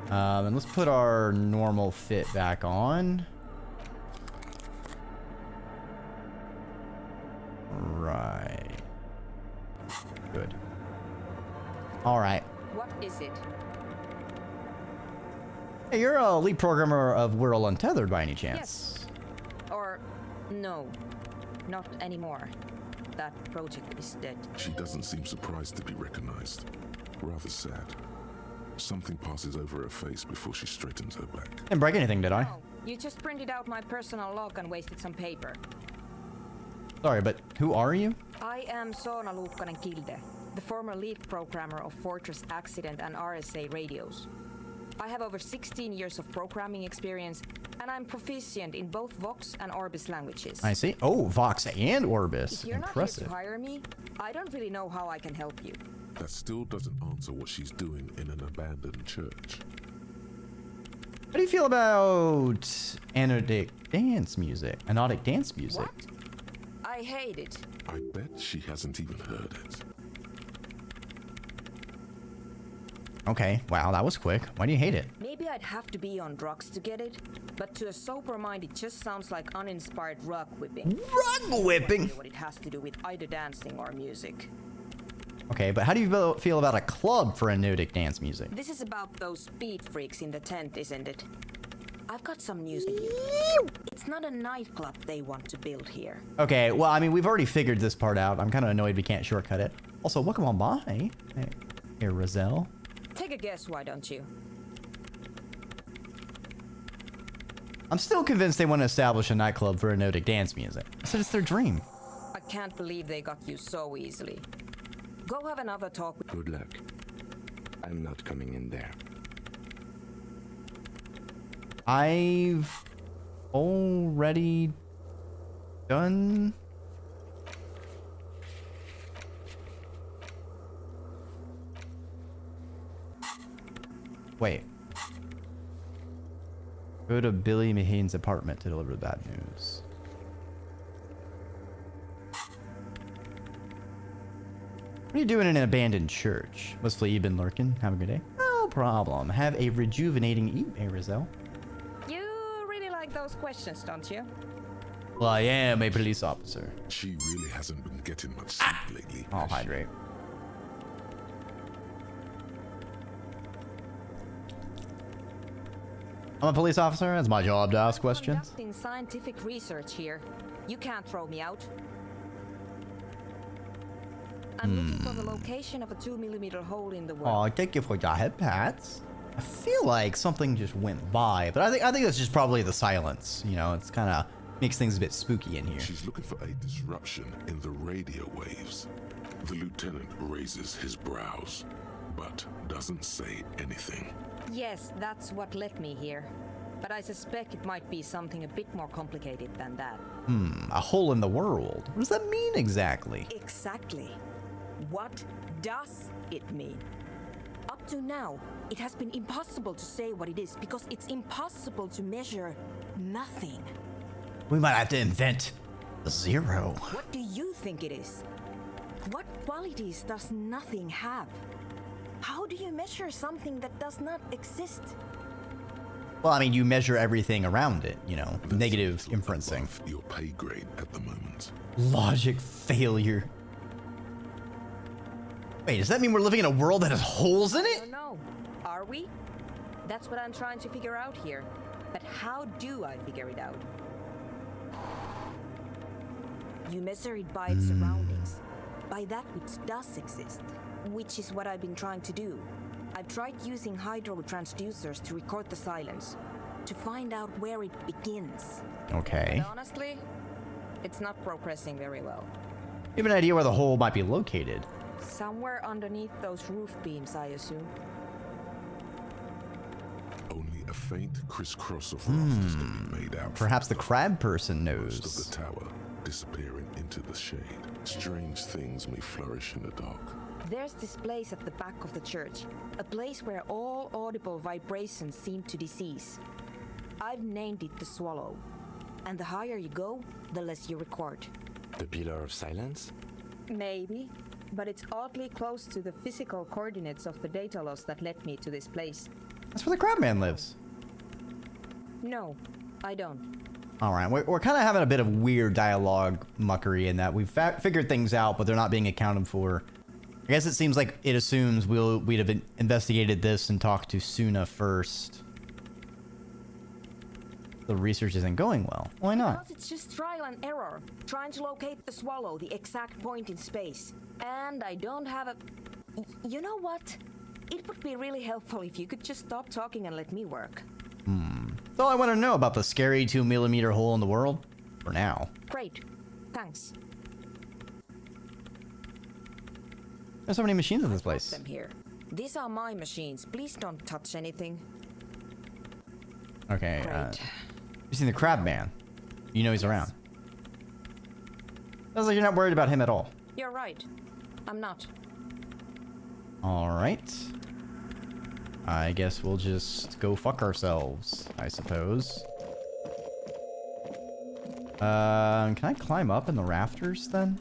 And let's put our normal fit back on. Right. Good. All right. What is it? Hey, you're a lead programmer of Whirl Untethered by any chance? Yes. Or no, not anymore. That project is dead. She doesn't seem surprised to be recognized. Rather sad. Something passes over her face before she straightens her back. Didn't break anything, did I? No, you just printed out my personal log and wasted some paper. Sorry, but who are you? I am Soona Luukkanen-Kilde, the former lead programmer of Fortress Accident and RSA radios. I have over 16 years of programming experience, and I'm proficient in both Vox and Orbis languages. I see. Oh, Vox and Orbis. If you're Impressive. not here to hire me, I don't really know how I can help you. That still doesn't answer what she's doing in an abandoned church. How do you feel about anodic dance music? Anodic dance music? What? I hate it. I bet she hasn't even heard it. Okay, wow, that was quick. Why do you hate it? Maybe I'd have to be on drugs to get it, but to a sober mind it just sounds like uninspired rug whipping. Rug whipping? No idea what it has to do with either dancing or music. Okay, but how do you feel about a club for anodic dance music? This is about those speed freaks in the tent, isn't it? I've got some news for you. It's not a nightclub they want to build here. Okay, well, I mean, we've already figured this part out. I'm kind of annoyed we can't shortcut it. Also, welcome on by. Hey, Roselle. Take a guess, why don't you? I'm still convinced they want to establish a nightclub for anodic dance music. I said it's their dream. I can't believe they got you so easily. Go have another talk with... Good luck. I'm not coming in there. I've already done... Wait. Go to Billy Mahane's apartment to deliver the bad news. What are you doing in an abandoned church? Mostly you've been lurking. Have a good day. No problem. Have a rejuvenating evening, Roselle. You really like those questions, don't you? Well, I am a police officer. She really hasn't been getting much sleep lately. I'll has she? hydrate. I'm a police officer. It's my job to ask questions. Conducting scientific research here. You can't throw me out. I'm looking for the location of a 2mm hole in the wall. Oh, thank you for your head pats. I feel like something just went by, but I think that's just probably the silence. You know, it's kind of makes things a bit spooky in here. She's looking for a disruption in the radio waves. The lieutenant raises his brows, but doesn't say anything. Yes, that's what led me here. But I suspect it might be something a bit more complicated than that. A hole in the world. What does that mean exactly? Exactly. What does it mean? Up to now, it has been impossible to say what it is because it's impossible to measure nothing. We might have to invent zero. What do you think it is? What qualities does nothing have? How do you measure something that does not exist? Well, I mean, you measure everything around it, you know, That's negative a little inferencing. above your pay grade at the moment. Logic failure. Wait, does that mean we're living in a world that has holes in I it? don't know. Are we? That's what I'm trying to figure out here. But how do I figure it out? You measure it by its surroundings, by that which does exist, which is what I've been trying to do. I've tried using hydro transducers to record the silence, to find out where it begins. Okay. But honestly, it's not progressing very well. You have an idea where the hole might be located? Somewhere underneath those roof beams, I assume. Only a faint crisscross of rafters can be made out. Perhaps the crab person Most of knows. the tower disappearing into the shade. Strange things may flourish in the dark. There's this place at the back of the church, a place where all audible vibrations seem to decease. I've named it the Swallow, and the higher you go, the less you record. The Pillar of Silence? Maybe, but it's oddly close to the physical coordinates of the data loss that led me to this place. That's where the crab man lives. No, I don't. All right, we're kind of having a bit of weird dialogue muckery in that we've figured things out, but they're not being accounted for. I guess it seems like it assumes we'd have investigated this and talked to Suna first. The research isn't going well. Why not? Because it's just trial and error, trying to locate the Swallow, the exact point in space. And I don't have a... You know what? It would be really helpful if you could just stop talking and let me work. That's all I want to know about the scary 2mm hole in the world. For now. Great. Thanks. There's so many machines in this Put place. them here. These are my machines. Please don't touch anything. Okay, Great. you seen the crab man? You know he's around. Sounds like you're not worried about him at all. You're right. I'm not. All right. I guess we'll just go fuck ourselves, I suppose. Can I climb up in the rafters then?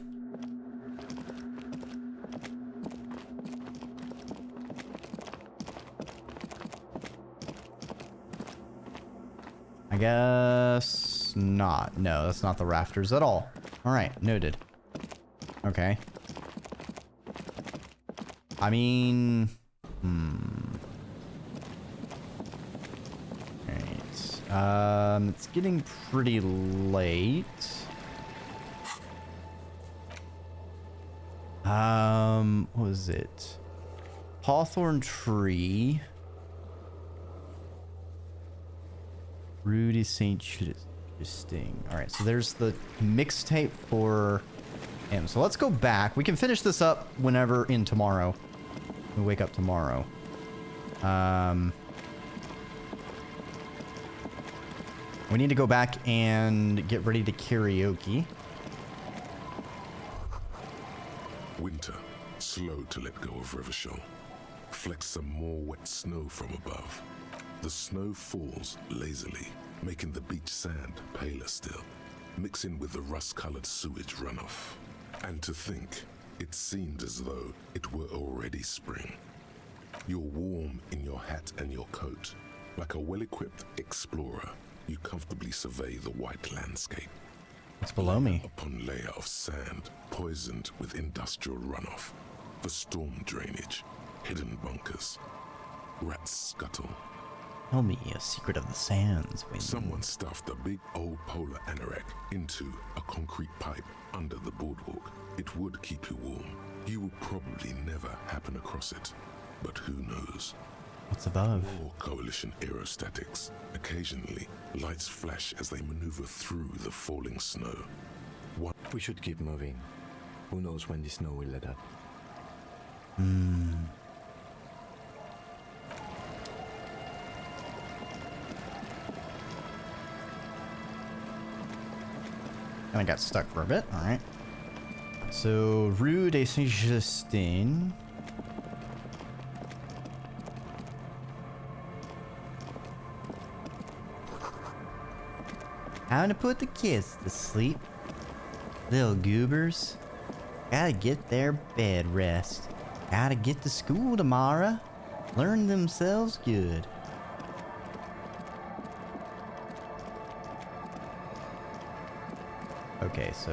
I guess not. No, that's not the rafters at all. All right, noted. Okay. I mean, Right. It's getting pretty late. What was it? Hawthorn tree. Rudy St. Justin. All right, so there's the mixtape for him. So let's go back. We can finish this up whenever in tomorrow. We wake up tomorrow. We need to go back and get ready to karaoke. Winter, slow to let go of Rivershore. Flecks some more wet snow from above. The snow falls lazily, making the beach sand paler still, mixing with the rust-colored sewage runoff. And to think, it seemed as though it were already spring. You're warm in your hat and your coat. Like a well-equipped explorer, you comfortably survey the white landscape. What's below me? Upon layer of sand, poisoned with industrial runoff, the storm drainage, hidden bunkers, rats scuttle. Tell me a secret of the sands. Someone stuffed a big old polar anorak into a concrete pipe under the boardwalk. It would keep you warm. You would probably never happen across it. But who knows? What's above? More coalition aerostatics. Occasionally, lights flash as they maneuver through the falling snow. We should keep moving. Who knows when the snow will let up? And I got stuck for a bit. All right. So, Rue de Saint-Justin. Time to put the kids to sleep. Little goobers. Gotta get their bed rest. Gotta get to school tomorrow. Learn themselves good. Okay, so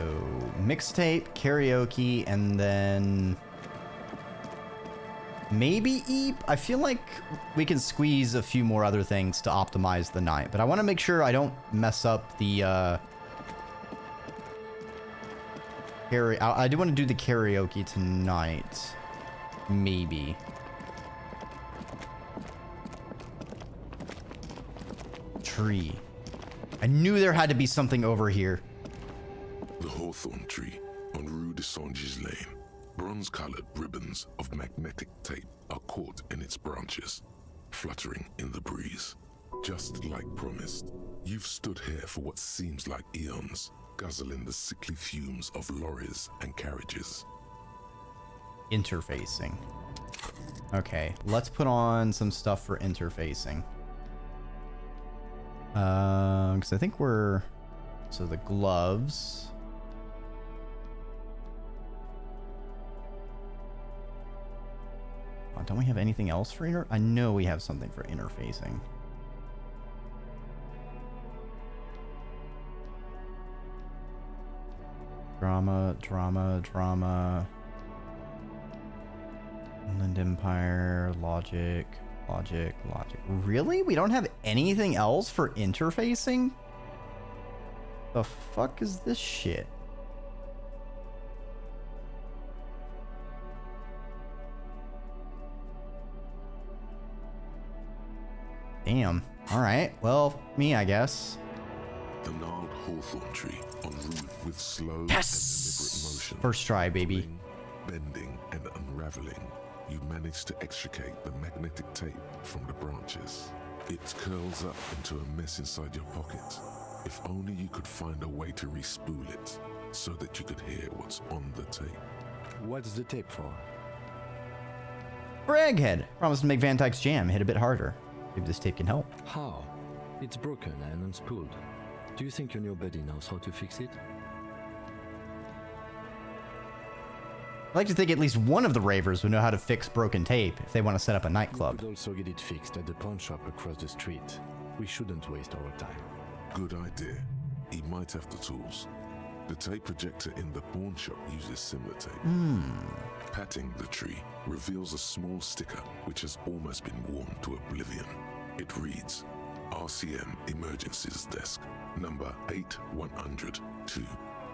mixtape, karaoke, and then maybe Eep. I feel like we can squeeze a few more other things to optimize the night, but I want to make sure I don't mess up the I do want to do the karaoke tonight. Maybe. Tree. I knew there had to be something over here. The hawthorn tree on Rue de Saint-Gilles Lane. Bronze-colored ribbons of magnetic tape are caught in its branches, fluttering in the breeze. Just like promised, you've stood here for what seems like eons, guzzling the sickly fumes of lorries and carriages. Interfacing. Okay, let's put on some stuff for interfacing. Because I think we're... So the gloves. Oh, don't we have anything else for I know we have something for interfacing. Drama, drama, drama. Inland Empire, logic, logic, logic. Really? We don't have anything else for interfacing? The fuck is this shit? Damn. Alright. Well, me, I guess. The gnarled hawthorn tree en route with slow and Yes! deliberate motion. First try, baby. Pulling, bending and unraveling, you manage to extricate the magnetic tape from the branches. It curls up into a mess inside your pocket. If only you could find a way to re-spool it, so that you could hear what's on the tape. What's the tape for? For Egghead. Promised to make Van Dyke's jam hit a bit harder. Maybe this tape can help. How? It's broken and unspooled. Do you think your new buddy knows how to fix it? I'd like to think at least one of the ravers would know how to fix broken tape if they want to set up a We nightclub. could also get it fixed at the pawn shop across the street. We shouldn't waste our time. Good idea. He might have the tools. The tape projector in the pawn shop uses similar tape. Patting the tree reveals a small sticker which has almost been worn to oblivion. It reads, RCM Emergencies Desk, number 8102.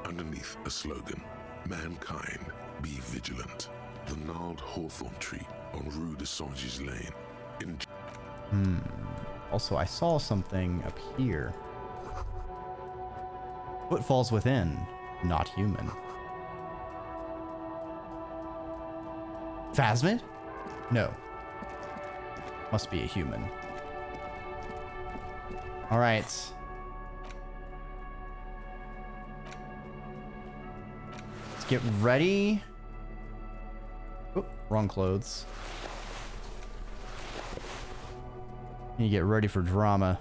Underneath a slogan, Mankind, be vigilant. The gnarled hawthorn tree on Rue de Saint-Gilles Lane. Also, I saw something up here. Footfalls within, not human. Phasmid? No. Must be a human. Alright. Let's get ready. Oh, wrong clothes. Need to get ready for drama.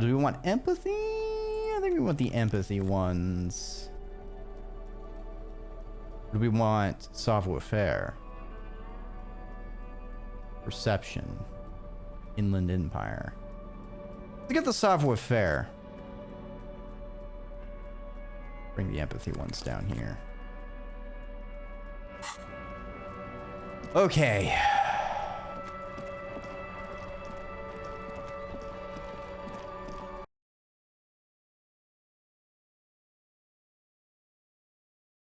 Do we want empathy? I think we want the empathy ones. Do we want savoir-faire? Perception. Inland Empire. Let's get the savoir-faire. Bring the empathy ones down here. Okay.